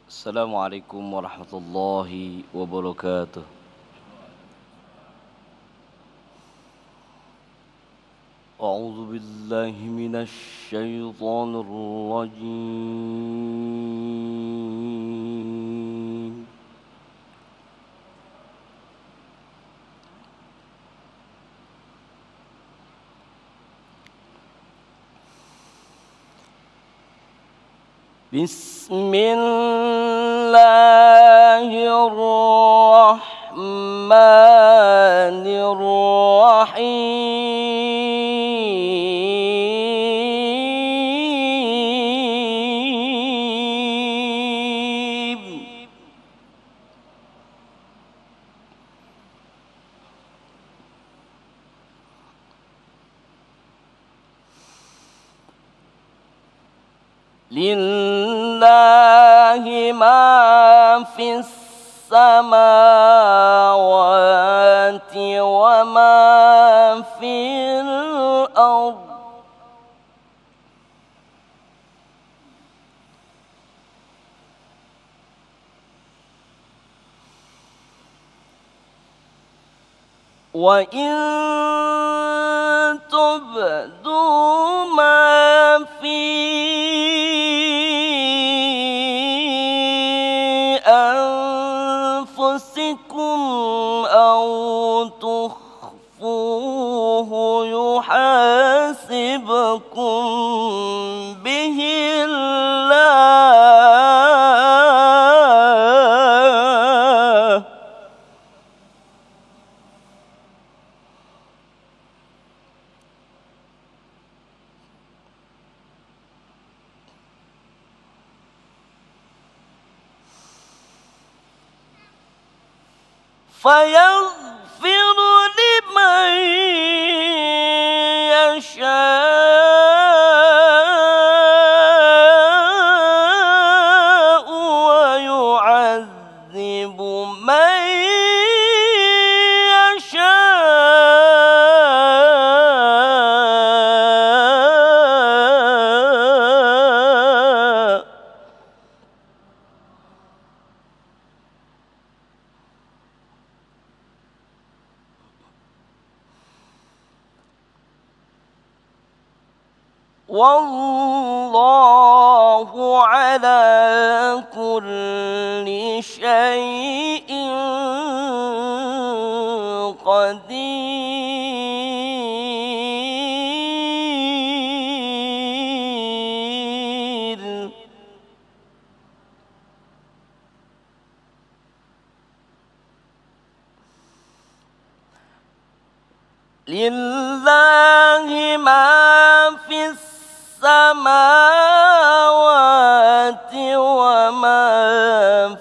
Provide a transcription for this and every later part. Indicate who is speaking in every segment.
Speaker 1: Assalamualaikum warahmatullahi wabarakatuh. A'udzu billahi minasy syaithanir rajim. Bismillahirrahmanirrahim. Lillahi ma fis samawati wa ma fil ardh. Wa in tubdu ma fi anfusikum aw tukhfuhu yuhasibkum bihi Allah. فيغفر لمن يشاء ويعذب من يشاء. والله على كل شيء قدير. لله ما في السماوات وما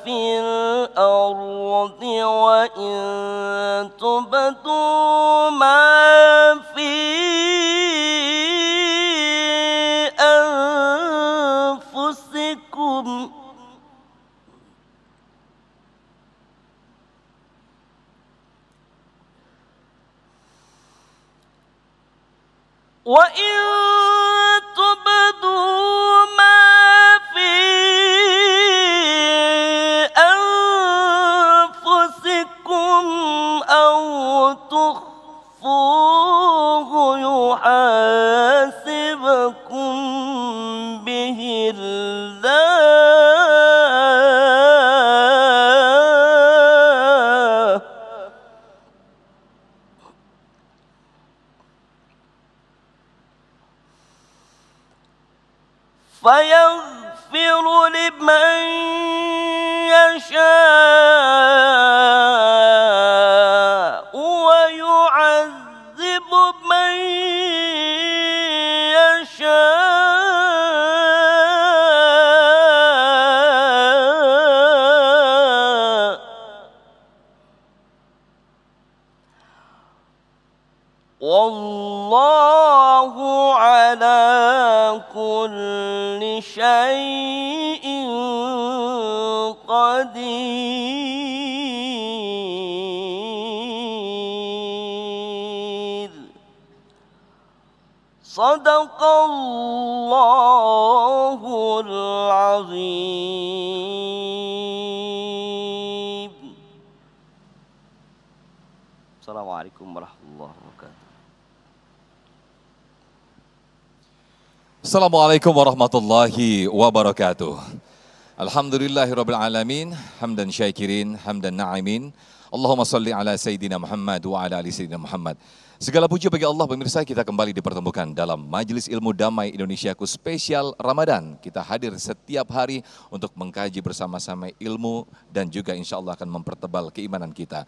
Speaker 1: في الأرض وإن تبدوا ما في أنفسكم وإن تبدوا ما في أنفسكم أو تخفوه يحاسبكم به الله. فيغفر لمن يشاء ويعذب من يشاء. والله على كل شيء قدير. صدق الله العظيم. Assalamualaikum warahmatullahi wabarakatuh.
Speaker 2: Assalamualaikum warahmatullahi wabarakatuh. Alhamdulillahirabbil alamin, hamdan syakirin, hamdan na'imin. Allahumma salli ala sayyidina Muhammad wa ala ali sayyidina Muhammad. Segala puji bagi Allah. Pemirsa, kita kembali dipertemukan dalam Majelis Ilmu Damai Indonesiaku spesial Ramadan. Kita hadir setiap hari untuk mengkaji bersama-sama ilmu dan juga insya Allah akan mempertebal keimanan kita.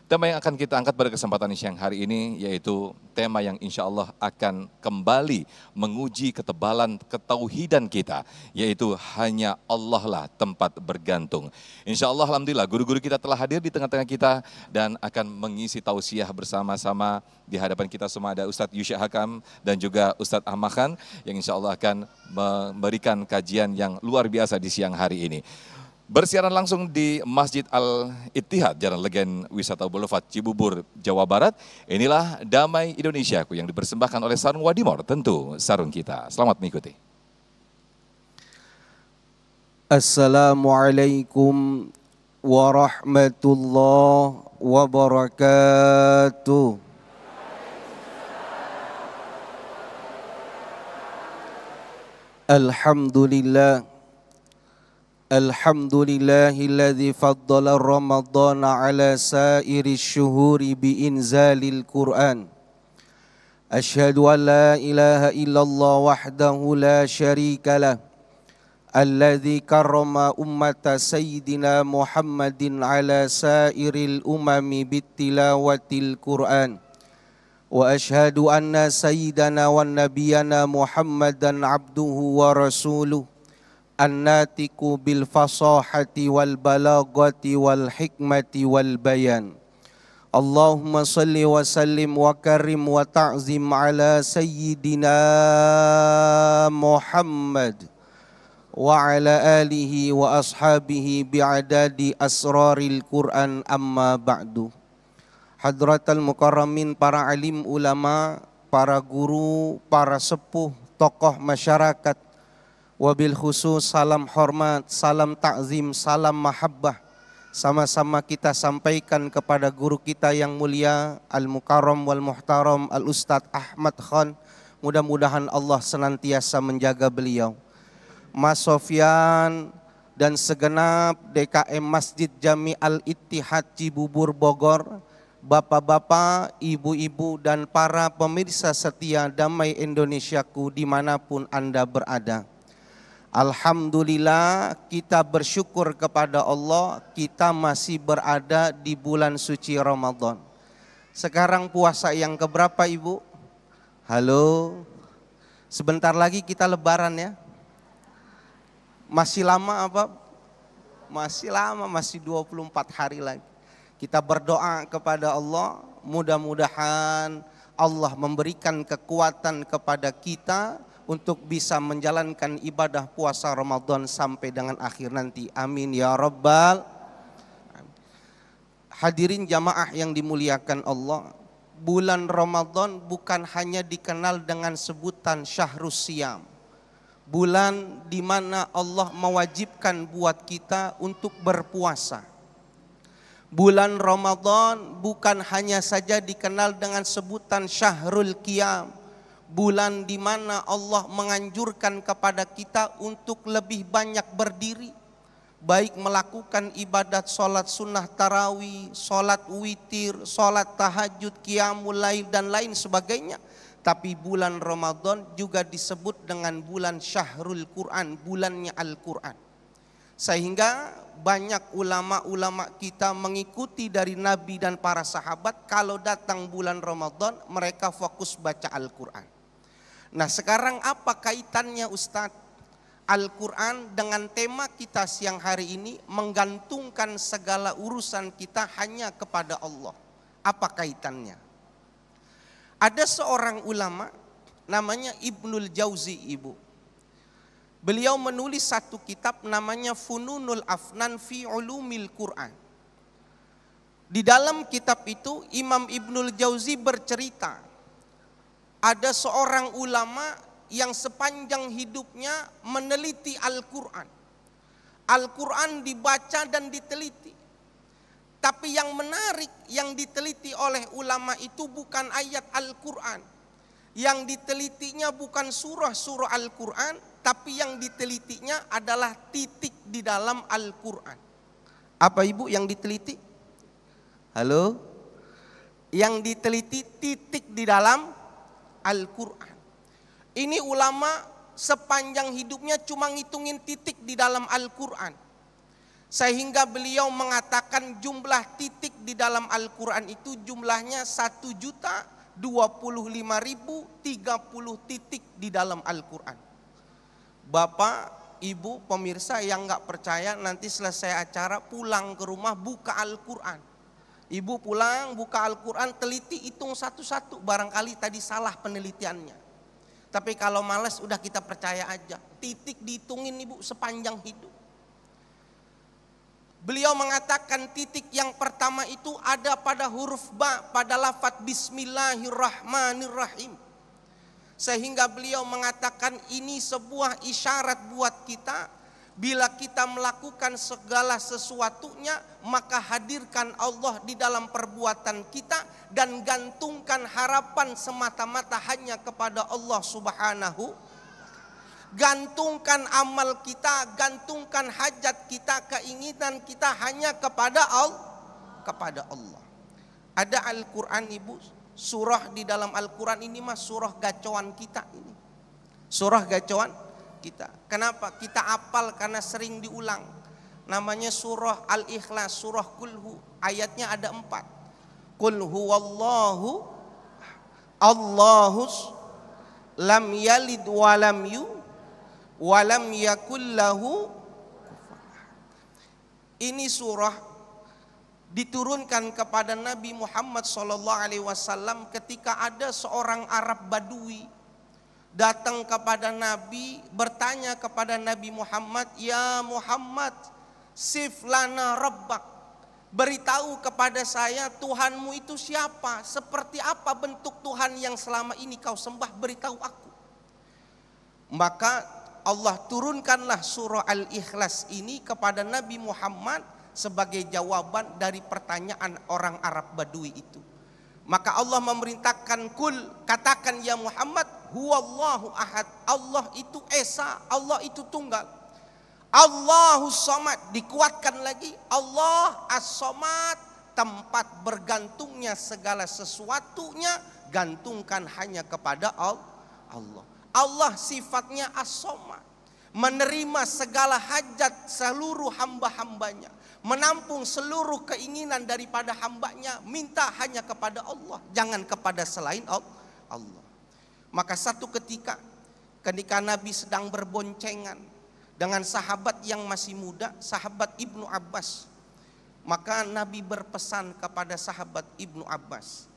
Speaker 2: Tema yang akan kita angkat pada kesempatan siang hari ini yaitu tema yang insya Allah akan kembali menguji ketebalan ketauhidan kita, yaitu hanya Allah lah tempat bergantung. Insya Allah alhamdulillah guru-guru kita telah hadir di tengah-tengah kita dan akan mengisi tausiah bersama-sama. Di hadapan kita semua ada Ustadz Yusya Hakam dan juga Ustadz Ahmad Khan yang insya Allah akan memberikan kajian yang luar biasa di siang hari ini. Bersiaran langsung di Masjid Al-Ittihad, Jalan Legen Wisata Boulevard Cibubur, Jawa Barat. Inilah Damai Indonesiaku yang dipersembahkan oleh Sarung Wadimor, tentu sarung kita. Selamat mengikuti.
Speaker 3: Assalamualaikum warahmatullahi wabarakatuh. Alhamdulillah. Alhamdulillahilladzi faddala Ramadana ala sairi syuhuri biinzalil Qur'an. Asyhadu an la ilaha illallah wahdahu la syarika lah. Alladzi karrama ummata sayyidina Muhammadin ala sairil umami bittilawatil Qur'an. Wa asyhadu anna sayyidana wa nabiyana Muhammadan abduhu wa rasuluh. An-natiku bil fasahati wal balagati wal hikmati wal bayan. Allahumma salli wa sallim wa karim wa ta'zim ala sayyidina Muhammad wa ala alihi wa ashabihi bi'adadi asraril Qur'an, amma ba'du. Hadratal mukarramin, para alim ulama, para guru, para sepuh, tokoh masyarakat, wabil khusus salam hormat, salam takzim, salam mahabbah sama-sama kita sampaikan kepada guru kita yang mulia Al-Mukarram wal Muhtaram Al-Ustadz Ahmad Khan. Mudah-mudahan Allah senantiasa menjaga beliau, Mas Sofyan dan segenap DKM Masjid Jami Al-Ittihad Cibubur Bogor, bapak-bapak, ibu-ibu dan para pemirsa setia Damai Indonesiaku dimanapun Anda berada. Alhamdulillah, kita bersyukur kepada Allah, kita masih berada di bulan suci Ramadan. Sekarang puasa yang keberapa Ibu? Halo, sebentar lagi kita lebaran ya. Masih lama apa? Masih lama, masih 24 hari lagi. Kita berdoa kepada Allah, mudah-mudahan Allah memberikan kekuatan kepada kita untuk bisa menjalankan ibadah puasa Ramadan sampai dengan akhir nanti. Amin ya Rabbal. Hadirin jamaah yang dimuliakan Allah, bulan Ramadan bukan hanya dikenal dengan sebutan Syahrus Siyam, bulan di mana Allah mewajibkan buat kita untuk berpuasa. Bulan Ramadan bukan hanya saja dikenal dengan sebutan Syahrul Qiyam, bulan di mana Allah menganjurkan kepada kita untuk lebih banyak berdiri, baik melakukan ibadat sholat sunnah tarawih, sholat witir, sholat tahajud, qiyamul lail dan lain sebagainya. Tapi bulan Ramadan juga disebut dengan bulan Syahrul Quran, bulannya Al-Quran. Sehingga banyak ulama-ulama kita mengikuti dari Nabi dan para sahabat, kalau datang bulan Ramadan mereka fokus baca Al-Quran. Nah sekarang apa kaitannya Ustadz? Al-Quran dengan tema kita siang hari ini menggantungkan segala urusan kita hanya kepada Allah. Apa kaitannya? Ada seorang ulama namanya Ibnul Jauzi Ibu. Beliau menulis satu kitab namanya Fununul Afnan fi Ulumil Quran. Di dalam kitab itu Imam Ibnul Jauzi bercerita, ada seorang ulama yang sepanjang hidupnya meneliti Al-Quran. Al-Quran dibaca dan diteliti. Tapi yang yang menarik yang diteliti oleh ulama itu bukan ayat Al-Quran. Yang ditelitinya bukan surah-surah Al-Quran, tapi yang ditelitinya adalah titik di dalam Al-Quran. Apa ibu yang diteliti? Halo? Yang diteliti titik di dalam Al-Quran. Ini ulama sepanjang hidupnya cuma ngitungin titik di dalam Al-Quran. Sehingga beliau mengatakan jumlah titik di dalam Al-Quran itu jumlahnya 1.025.030 titik di dalam Al-Quran. Bapak, ibu, pemirsa yang gak percaya nanti selesai acara pulang ke rumah buka Al-Quran. Ibu pulang buka Al-Quran, teliti hitung satu-satu, barangkali tadi salah penelitiannya. Tapi kalau malas udah kita percaya aja. Titik dihitungin ibu sepanjang hidup. Beliau mengatakan titik yang pertama itu ada pada huruf ba, pada lafaz Bismillahirrahmanirrahim. Sehingga beliau mengatakan ini sebuah isyarat buat kita. Bila kita melakukan segala sesuatunya, maka hadirkan Allah di dalam perbuatan kita dan gantungkan harapan semata-mata hanya kepada Allah Subhanahu. Gantungkan amal kita, gantungkan hajat kita, keinginan kita hanya kepada Allah. Ada Al-Quran ibu, surah di dalam Al-Quran ini mas surah gacoan kita ini. Surah gacoan kita. Kenapa? Kita apal karena sering diulang. Namanya surah Al-Ikhlas, surah Kulhu. Ayatnya ada 4. Qul huwallahu Allahus lam yalid walam walam yakullahu. Ini surah diturunkan kepada Nabi Muhammad SAW ketika ada seorang Arab Badui datang kepada Nabi, bertanya kepada Nabi Muhammad, ya Muhammad, sif lana rabbak, beritahu kepada saya Tuhanmu itu siapa, seperti apa bentuk Tuhan yang selama ini kau sembah, beritahu aku. Maka Allah turunkanlah surah Al-Ikhlas ini kepada Nabi Muhammad sebagai jawaban dari pertanyaan orang Arab Badui itu. Maka Allah memerintahkan, kul, katakan ya Muhammad, huwallahu ahad, Allah itu esa, Allah itu tunggal. Allahus samad, dikuatkan lagi, Allah as-samad, tempat bergantungnya segala sesuatunya gantungkan hanya kepada Allah. Allah sifatnya as-samad, menerima segala hajat seluruh hamba-hambanya, menampung seluruh keinginan daripada hambanya, minta hanya kepada Allah, jangan kepada selain Allah. Maka satu ketika Nabi sedang berboncengan dengan sahabat yang masih muda, sahabat Ibnu Abbas, maka Nabi berpesan kepada sahabat Ibnu Abbas,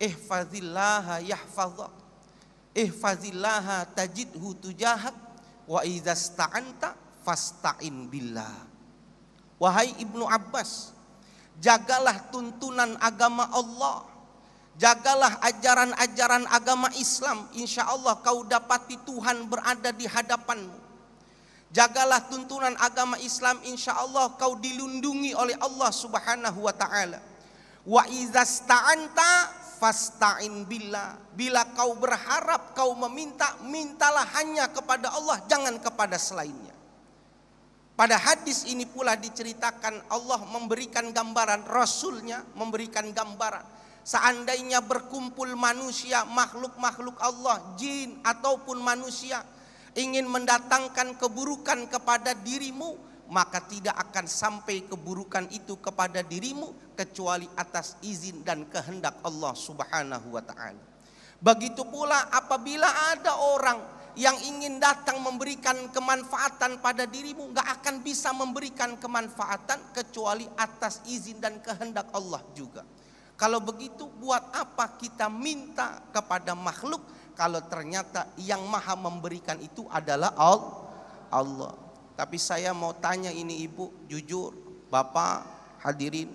Speaker 3: ihfazillaha yahfazak, ihfazillaha tajidhu tujahak, wa idza sta'anta fasta'in billah. Wahai Ibnu Abbas, jagalah tuntunan agama Allah, jagalah ajaran-ajaran agama Islam, insya Allah kau dapati Tuhan berada di hadapanmu. Jagalah tuntunan agama Islam, insya Allah kau dilindungi oleh Allah Subhanahu wa ta'ala. Wa idza sta'anta fasta'in billah. Bila kau berharap, kau meminta, mintalah hanya kepada Allah, jangan kepada selainnya. Pada hadis ini pula diceritakan Allah memberikan gambaran, Rasulnya memberikan gambaran. Seandainya berkumpul manusia, makhluk-makhluk Allah, jin ataupun manusia, ingin mendatangkan keburukan kepada dirimu, maka tidak akan sampai keburukan itu kepada dirimu kecuali atas izin dan kehendak Allah Subhanahu wa ta'ala. Begitu pula apabila ada orang yang ingin datang memberikan kemanfaatan pada dirimu, gak akan bisa memberikan kemanfaatan kecuali atas izin dan kehendak Allah juga. Kalau begitu buat apa kita minta kepada makhluk kalau ternyata yang maha memberikan itu adalah Allah. Tapi saya mau tanya ini ibu, jujur, bapak, hadirin,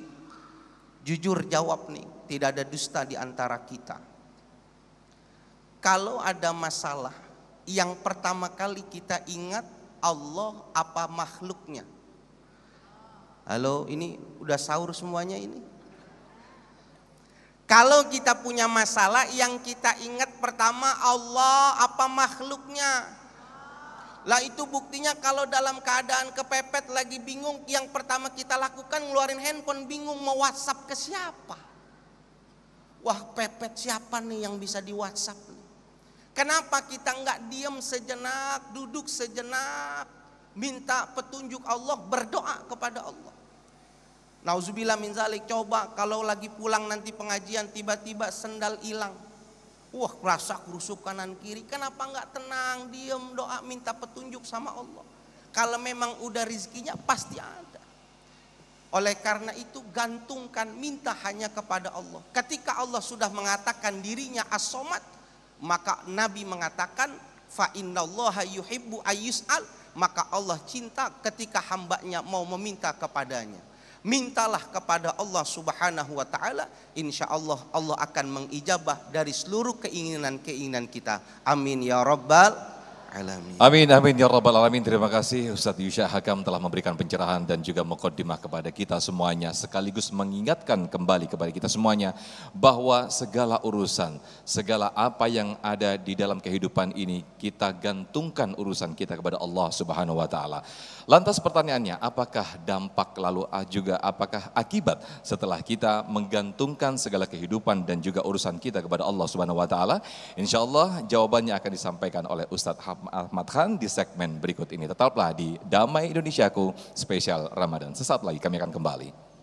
Speaker 3: jujur jawab nih, tidak ada dusta di antara kita. Kalau ada masalah, yang pertama kali kita ingat Allah apa makhluknya? Halo, ini udah sahur semuanya ini? Kalau kita punya masalah, yang kita ingat pertama Allah apa makhluknya. Lah itu buktinya kalau dalam keadaan kepepet lagi bingung, yang pertama kita lakukan ngeluarin handphone, bingung mau WhatsApp ke siapa. Wah pepet, siapa nih yang bisa di WhatsApp. Kenapa kita nggak diam sejenak, duduk sejenak, minta petunjuk Allah, berdoa kepada Allah. Nauzubillah min zalik. Coba kalau lagi pulang nanti pengajian tiba-tiba sendal hilang. Wah rasa kerusuk kanan kiri. Kenapa nggak tenang, diem, doa, minta petunjuk sama Allah. Kalau memang udah rizkinya pasti ada. Oleh karena itu gantungkan, minta hanya kepada Allah. Ketika Allah sudah mengatakan dirinya as-somad, maka Nabi mengatakan fa innallaha yuhibbu ayyus'al, maka Allah cinta ketika hambanya mau meminta kepadanya. Mintalah kepada Allah Subhanahu wa ta'ala, insya Allah Allah akan mengijabah dari seluruh keinginan-keinginan kita. Amin ya rabbal alamin.
Speaker 2: Amin, amin ya rabbal alamin. Terima kasih Ustadz Yusya Hakam telah memberikan pencerahan dan juga muqaddimah kepada kita semuanya, sekaligus mengingatkan kembali kepada kita semuanya bahwa segala urusan, segala apa yang ada di dalam kehidupan ini, kita gantungkan urusan kita kepada Allah Subhanahu wa ta'ala. Lantas pertanyaannya, apakah dampak lalu juga apakah akibat setelah kita menggantungkan segala kehidupan dan juga urusan kita kepada Allah Subhanahu wa ta'ala? Insya Allah jawabannya akan disampaikan oleh Ustadz Ahmad Khan di segmen berikut ini. Tetaplah di Damai Indonesiaku spesial Ramadan. Sesaat lagi kami akan kembali.